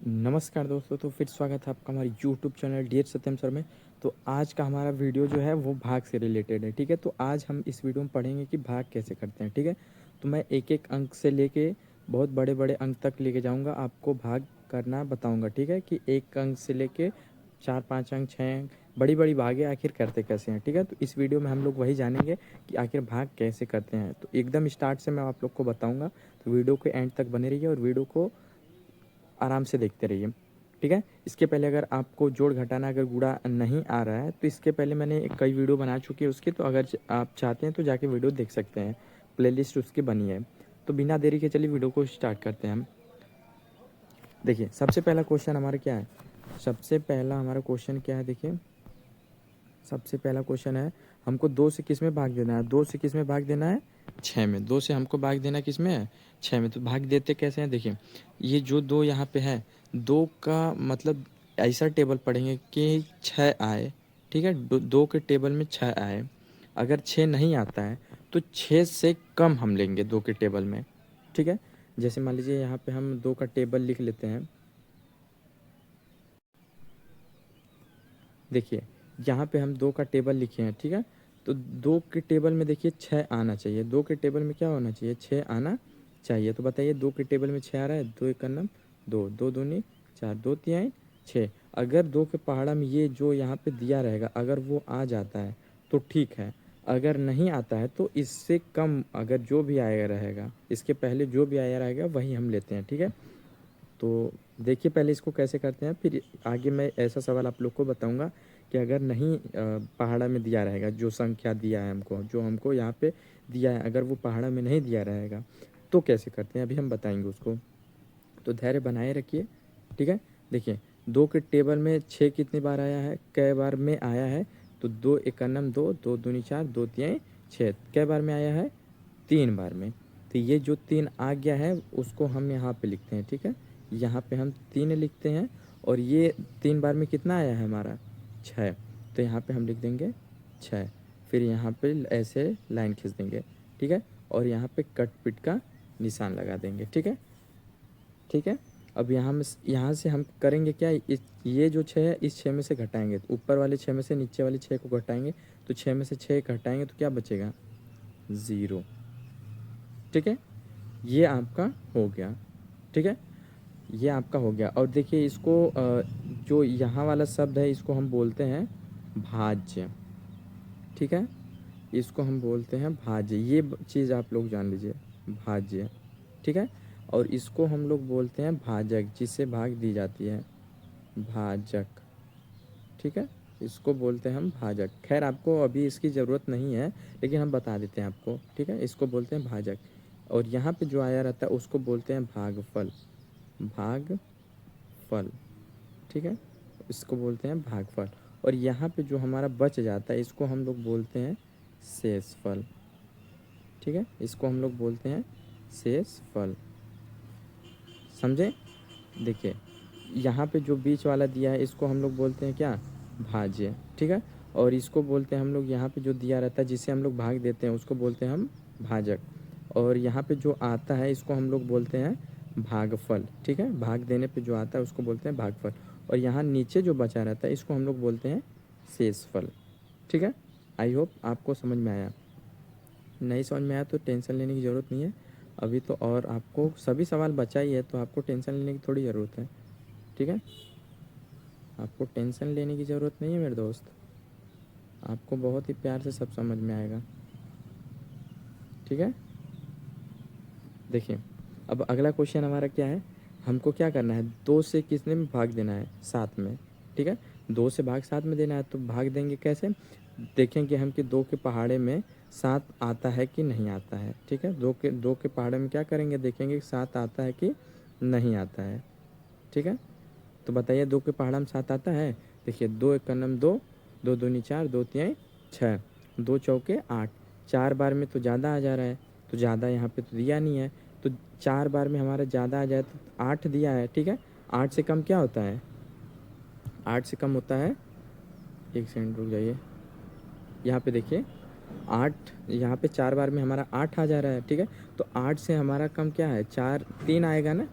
नमस्कार दोस्तों, तो फिर स्वागत है आपका हमारे यूट्यूब चैनल डियर सत्यम सर में। तो आज का हमारा वीडियो जो है वो भाग से रिलेटेड है। ठीक है, तो आज हम इस वीडियो में पढ़ेंगे कि भाग कैसे करते हैं। ठीक है, तो मैं एक एक अंक से लेके बहुत बड़े बड़े अंक तक लेके जाऊंगा, आपको भाग करना बताऊंगा। ठीक है, कि एक अंक से लेके 4 5 अंक 6 अंक बड़ी बड़ी भागे आखिर करते कैसे हैं। ठीक है, तो इस वीडियो में हम लोग वही जानेंगे कि आखिर भाग कैसे करते हैं। तो एकदम स्टार्ट से मैं आप लोग को बताऊँगा, तो वीडियो के एंड तक बने रहिए और वीडियो को आराम से देखते रहिए। ठीक है, इसके पहले अगर आपको जोड़ घटाना अगर गुणा नहीं आ रहा है तो इसके पहले मैंने कई वीडियो बना चुकी है उसकी, तो अगर आप चाहते हैं तो जाके वीडियो देख सकते हैं, प्लेलिस्ट उसकी बनी है। तो बिना देरी के चलिए वीडियो को स्टार्ट करते हैं हम। देखिए, सबसे पहला क्वेश्चन हमारा क्या है। सबसे पहला हमारा क्वेश्चन क्या है, देखिए सबसे पहला क्वेश्चन है, हमको 2 से किस में भाग देना है। 2 से किस में भाग देना है, 6 में। 2 से हमको भाग देना किस में है, 6 में। तो भाग देते कैसे हैं, देखिए ये जो 2 यहाँ पे है, 2 का मतलब ऐसा टेबल पढ़ेंगे कि 6 आए। ठीक है, 2 के टेबल में 6 आए। अगर 6 नहीं आता है तो 6 से कम हम लेंगे 2 के टेबल में। ठीक है, जैसे मान लीजिए यहाँ पे हम 2 का टेबल लिख लेते हैं। देखिए यहाँ पे हम 2 का टेबल लिखे हैं। ठीक है, तो 2 के टेबल में देखिए 6 आना चाहिए। 2 के टेबल में क्या होना चाहिए, 6 आना चाहिए। तो बताइए 2 के टेबल में 6 आ रहा है। 2 एक नम 2, 2 दूनी 4, 2 तिहाई 6। अगर 2 के पहाड़ा में ये जो यहाँ पे दिया रहेगा अगर वो आ जाता है तो ठीक है, अगर नहीं आता है तो इससे कम अगर जो भी आएगा रहेगा, इसके पहले जो भी आया रहेगा वही हम लेते हैं। ठीक है, तो देखिए पहले इसको कैसे करते हैं, फिर आगे मैं ऐसा सवाल आप लोग को बताऊंगा कि अगर नहीं पहाड़ा में दिया रहेगा, जो संख्या दिया है हमको, जो हमको यहाँ पे दिया है, अगर वो पहाड़ा में नहीं दिया रहेगा तो कैसे करते हैं, अभी हम बताएंगे उसको। तो धैर्य बनाए रखिए। ठीक है, देखिए 2 के टेबल में 6 कितनी बार आया है, कै बार में आया है। तो 2 एकनम 2, 2 दूनी 4, 2 तिहाई 6। कै बार में आया है, 3 बार में। तो ये जो 3 आ गया है उसको हम यहाँ पे लिखते हैं। ठीक है, यहाँ पे हम 3 लिखते हैं और ये 3 बार में कितना आया है हमारा, 6। तो यहाँ पे हम लिख देंगे 6। फिर यहाँ पे ऐसे लाइन खींच देंगे। ठीक है, और यहाँ पे कट पिट का निशान लगा देंगे। ठीक है, ठीक है। अब यहाँ से हम करेंगे क्या, ये जो 6 है इस 6 में से घटाएंगे। तो ऊपर वाले 6 में से नीचे वाले 6 को घटाएंगे, तो 6 में से 6 घटाएंगे तो क्या बचेगा, 0। ठीक है, ये आपका हो गया। ठीक है, ये आपका हो गया। और देखिए इसको जो यहाँ वाला शब्द है इसको हम बोलते हैं भाज्य। ठीक है, इसको हम बोलते हैं भाज्य। ये चीज़ आप लोग जान लीजिए, भाज्य। ठीक है, और इसको हम लोग बोलते हैं भाजक, जिससे भाग दी जाती है, भाजक। ठीक है, इसको बोलते हैं हम भाजक। खैर आपको अभी इसकी ज़रूरत नहीं है, लेकिन हम बता देते हैं आपको। ठीक है, इसको बोलते हैं भाजक। और यहाँ पे जो आया रहता है उसको बोलते हैं भागफल, भागफल। ठीक है, इसको बोलते हैं भागफल। और यहाँ पे जो हमारा बच जाता है इसको हम लोग बोलते हैं शेषफल। ठीक है, इसको हम लोग बोलते हैं शेषफल। समझे, देखिए यहाँ पे जो बीच वाला दिया है इसको हम लोग बोलते हैं क्या, भाज्य। ठीक है, और इसको बोलते हैं हम लोग, यहाँ पे जो दिया रहता है जिसे हम लोग भाग देते हैं उसको बोलते हैं हम भाजक। और यहाँ पे जो आता है इसको हम लोग बोलते हैं भागफल। ठीक है, भाग देने पे जो आता है उसको बोलते हैं भागफल। और यहाँ नीचे जो बचा रहता है इसको हम लोग बोलते हैं शेषफल। ठीक है, आई होप आपको समझ में आया। नहीं समझ में आया तो टेंशन लेने की ज़रूरत नहीं है। अभी तो और आपको सभी सवाल बचा ही है, तो आपको टेंशन लेने की थोड़ी ज़रूरत है। ठीक है, आपको टेंशन लेने की ज़रूरत नहीं है मेरे दोस्त, आपको बहुत ही प्यार से सब समझ में आएगा। ठीक है, देखिए अब अगला क्वेश्चन हमारा क्या है, हमको क्या करना है, 2 से कितने में भाग देना है, 7 में। ठीक है, 2 से भाग 7 में देना है, तो भाग देंगे कैसे, देखेंगे हम कि 2 के पहाड़े में 7 आता है कि नहीं आता है। ठीक है, 2 के पहाड़े में क्या करेंगे, देखेंगे कि 7 आता है कि नहीं आता है। ठीक है, तो बताइए 2 के पहाड़ा में 7 आता है। देखिए 2 एक नम 2, 2 दूनी 4, 2 तिहाई 6, 2 चौके 8। 4 बार में तो ज़्यादा आ जा रहा है, तो ज़्यादा यहाँ पे तो दिया नहीं है, तो 4 बार में हमारा ज़्यादा आ जाए तो 8 दिया है। ठीक है, 8 से कम क्या होता है, 8 से कम होता है, एक सेकंड रुक जाइए, यहाँ पे देखिए 8, यहाँ पे 4 बार में हमारा 8 आ जा रहा है। ठीक है, तो 8 से हमारा कम क्या है, 4 3 आएगा ना,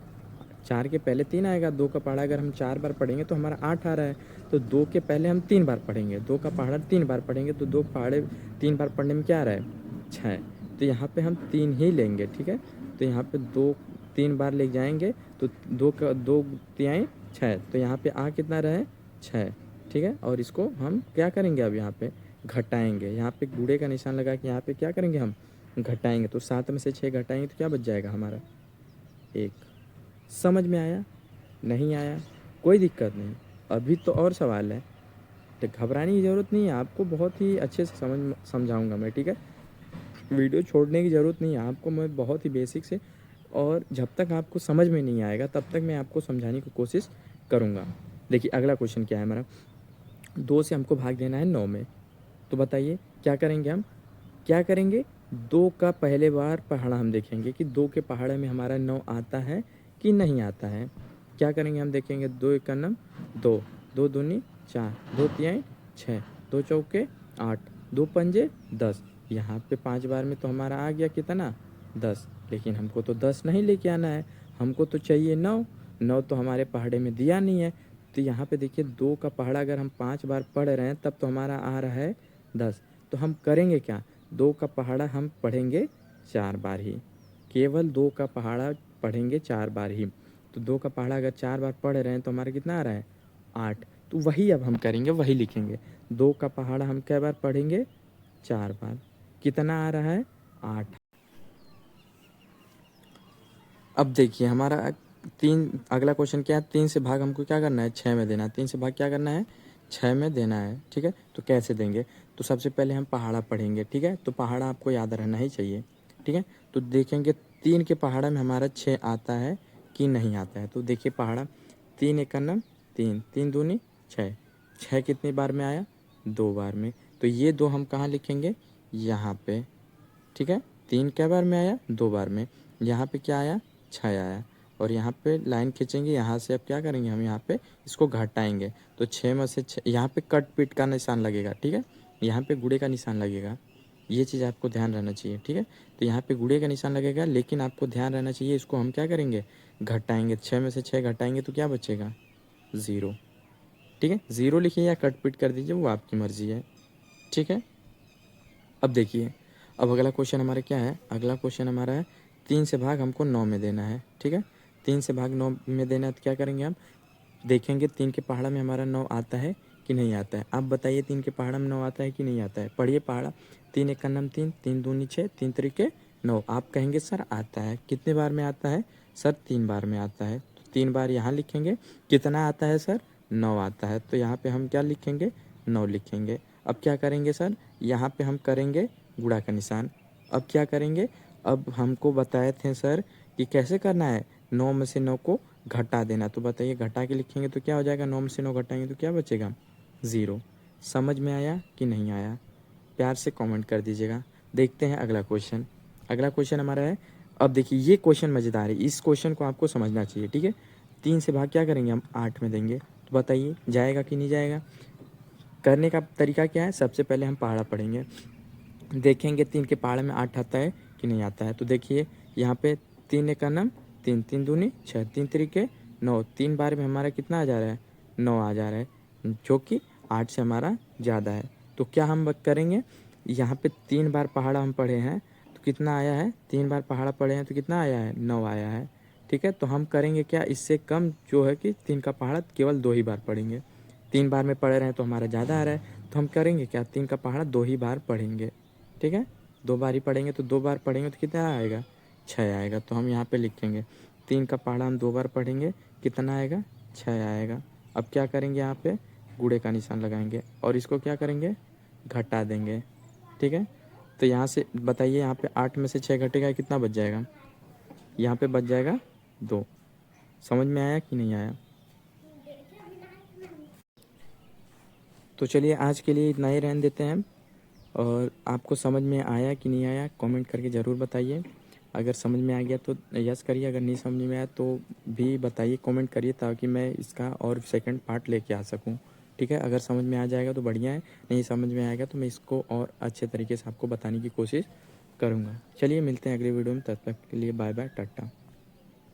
4 के पहले 3 आएगा, 2 का पहाड़ा अगर हम 4 बार पढ़ेंगे तो हमारा 8 आ रहा है, तो 2 के पहले हम 3 बार पढ़ेंगे, 2 का पहाड़ा 3 बार पढ़ेंगे, तो 2 पहाड़े 3 बार पढ़ने में क्या आ रहा है 6, तो यहाँ पे हम 3 ही लेंगे, ठीक है। तो यहाँ पे 2 3 बार ले जाएंगे तो 2 का 2 तिहाई 6, तो यहाँ पे आ कितना रहे 6, ठीक है। और इसको हम क्या करेंगे, अब यहाँ पे घटाएंगे, यहाँ पे गुणे का निशान लगा के यहाँ पे क्या करेंगे हम घटाएंगे, तो 7 में से 6 घटाएंगे तो क्या बच जाएगा हमारा 1। समझ में आया? नहीं आया कोई दिक्कत नहीं, अभी तो और सवाल है, तो घबराने की ज़रूरत नहीं है, आपको बहुत ही अच्छे से समझाऊंगा मैं, ठीक है। वीडियो छोड़ने की ज़रूरत नहीं है आपको, मैं बहुत ही बेसिक से, और जब तक आपको समझ में नहीं आएगा तब तक मैं आपको समझाने की कोशिश करूँगा। देखिए अगला क्वेश्चन क्या है हमारा, 2 से हमको भाग देना है 9 में, तो बताइए क्या करेंगे हम, क्या करेंगे 2 का पहले बार पहाड़ा हम देखेंगे कि 2 के पहाड़े में हमारा 9 आता है कि नहीं आता है। क्या करेंगे हम देखेंगे, 2 एक का नम 2, 2 दूनी 4, 2 तिहाई 6, 2 चौके 8, 2 पंजे 10, यहाँ पे 5 बार में तो हमारा आ गया कितना 10, लेकिन हमको तो 10 नहीं लेके आना है, हमको तो चाहिए 9, 9 तो हमारे पहाड़े में दिया नहीं है, तो यहाँ पे देखिए 2 का पहाड़ा अगर हम 5 बार पढ़ रहे हैं तब तो हमारा आ रहा है 10, तो हम करेंगे क्या, 2 का पहाड़ा हम पढ़ेंगे 4 बार ही, केवल 2 का पहाड़ा पढ़ेंगे 4 बार ही, तो 2 का पहाड़ा अगर 4 बार पढ़ रहे हैं तो हमारा कितना आ रहा है 8, तो वही अब हम करेंगे, वही लिखेंगे, 2 का पहाड़ा हम कै बार पढ़ेंगे 4 बार, कितना आ रहा है 8। अब देखिए हमारा अगला क्वेश्चन क्या है, 3 से भाग हमको क्या करना है 6 में देना है, 3 से भाग क्या करना है 6 में देना है, ठीक है। तो कैसे देंगे, तो सबसे पहले हम पहाड़ा पढ़ेंगे, ठीक है, तो पहाड़ा आपको याद रहना ही चाहिए, ठीक है। तो देखेंगे 3 के पहाड़ा में हमारा 6 आता है कि नहीं आता है, तो देखिए पहाड़ा 3 एक का नम 3, 3 दूनी 6, 6 कितनी बार में आया 2 बार में, तो ये 2 हम कहाँ लिखेंगे यहाँ पे, ठीक है। 3 कै बार में आया 2 बार में, यहाँ पे क्या आया 6 आया, और यहाँ पे लाइन खींचेंगे, यहाँ से अब क्या करेंगे हम यहाँ पे इसको घटाएंगे, तो 6 में से 6 यहाँ पे कट पीट का निशान लगेगा, ठीक है, यहाँ पे गुणे का निशान लगेगा, ये चीज़ आपको ध्यान रहना चाहिए, ठीक है। तो यहाँ पे गुणे का निशान लगेगा, लेकिन आपको ध्यान रहना चाहिए इसको हम क्या करेंगे घटाएंगे, 6 में से 6 घटाएंगे तो क्या बचेगा 0, ठीक है। 0 लिखिए या कट पीट कर दीजिए, वो आपकी मर्ज़ी है, ठीक है। अब देखिए अब अगला क्वेश्चन हमारा क्या है, अगला क्वेश्चन हमारा है 3 से भाग हमको 9 में देना है, ठीक है। 3 से भाग 9 में देना है तो क्या करेंगे हम देखेंगे 3 के पहाड़ा में हमारा 9 आता है कि नहीं आता है। आप बताइए 3 के पहाड़ा में 9 आता है कि नहीं आता है, पढ़िए पहाड़ा 3 एक का नम 3, 3 दूनी 6, 3 तरीके 9, आप कहेंगे सर आता है, कितने बार में आता है सर 3 बार में आता है, तो 3 बार यहाँ लिखेंगे, कितना आता है सर 9 आता है, तो यहाँ पे हम क्या लिखेंगे 9 लिखेंगे। अब क्या करेंगे सर, यहाँ पे हम करेंगे गुणा का निशान, अब क्या करेंगे, अब हमको बताए थे सर कि कैसे करना है 9 में से 9 को घटा देना, तो बताइए घटा के लिखेंगे तो क्या हो जाएगा, 9 में से 9 घटाएंगे तो क्या बचेगा 0। समझ में आया कि नहीं आया, प्यार से कमेंट कर दीजिएगा। देखते हैं अगला क्वेश्चन, अगला क्वेश्चन हमारा है, अब देखिए ये क्वेश्चन मज़ेदार है, इस क्वेश्चन को आपको समझना चाहिए, ठीक है। 3 से भाग क्या करेंगे हम 8 में देंगे, तो बताइए जाएगा कि नहीं जाएगा। करने का तरीका क्या है, सबसे पहले हम पहाड़ा पढ़ेंगे, देखेंगे 3 के पहाड़े में 8 आता है कि नहीं आता है, तो देखिए यहाँ पे 3 एक का नम 3, 3 दूनी 6, 3 तरीके 9, 3 बार में हमारा कितना आ जा रहा है 9 आ जा रहा है, जो कि 8 से हमारा ज़्यादा है, तो क्या हम करेंगे यहाँ पे 3 बार पहाड़ा हम पढ़े हैं तो कितना आया है, 3 बार पहाड़ा पढ़े हैं तो कितना आया है 9 आया है, ठीक है। तो हम करेंगे क्या, इससे कम जो है कि 3 का पहाड़ा केवल 2 ही बार पढ़ेंगे, 3 बार में पढ़ रहे हैं तो हमारा ज़्यादा आ रहा है, तो हम करेंगे क्या 3 का पहाड़ा 2 ही बार पढ़ेंगे, ठीक है। 2 बार ही पढ़ेंगे तो 2 बार पढ़ेंगे तो कितना आएगा 6 आएगा, तो हम यहाँ पे लिखेंगे 3 का पहाड़ा हम 2 बार पढ़ेंगे कितना आएगा 6 आएगा। अब क्या करेंगे यहाँ पे गुणे का निशान लगाएंगे और इसको क्या करेंगे घटा देंगे, ठीक है। तो यहाँ से बताइए यहाँ पे 8 में से 6 घटेगा कितना बच जाएगा, यहाँ पे बच जाएगा 2। समझ में आया कि नहीं आया। तो चलिए आज के लिए इतना ही रहने देते हैं, और आपको समझ में आया कि नहीं आया कमेंट करके ज़रूर बताइए। अगर समझ में आ गया तो यस करिए, अगर नहीं समझ में आया तो भी बताइए, कमेंट करिए, ताकि मैं इसका और सेकंड पार्ट लेके आ सकूं, ठीक है। अगर समझ में आ जाएगा तो बढ़िया है, नहीं समझ में आएगा तो मैं इसको और अच्छे तरीके से आपको बताने की कोशिश करूँगा। चलिए मिलते हैं अगले वीडियो में, तब तक के लिए बाय बाय टाटा।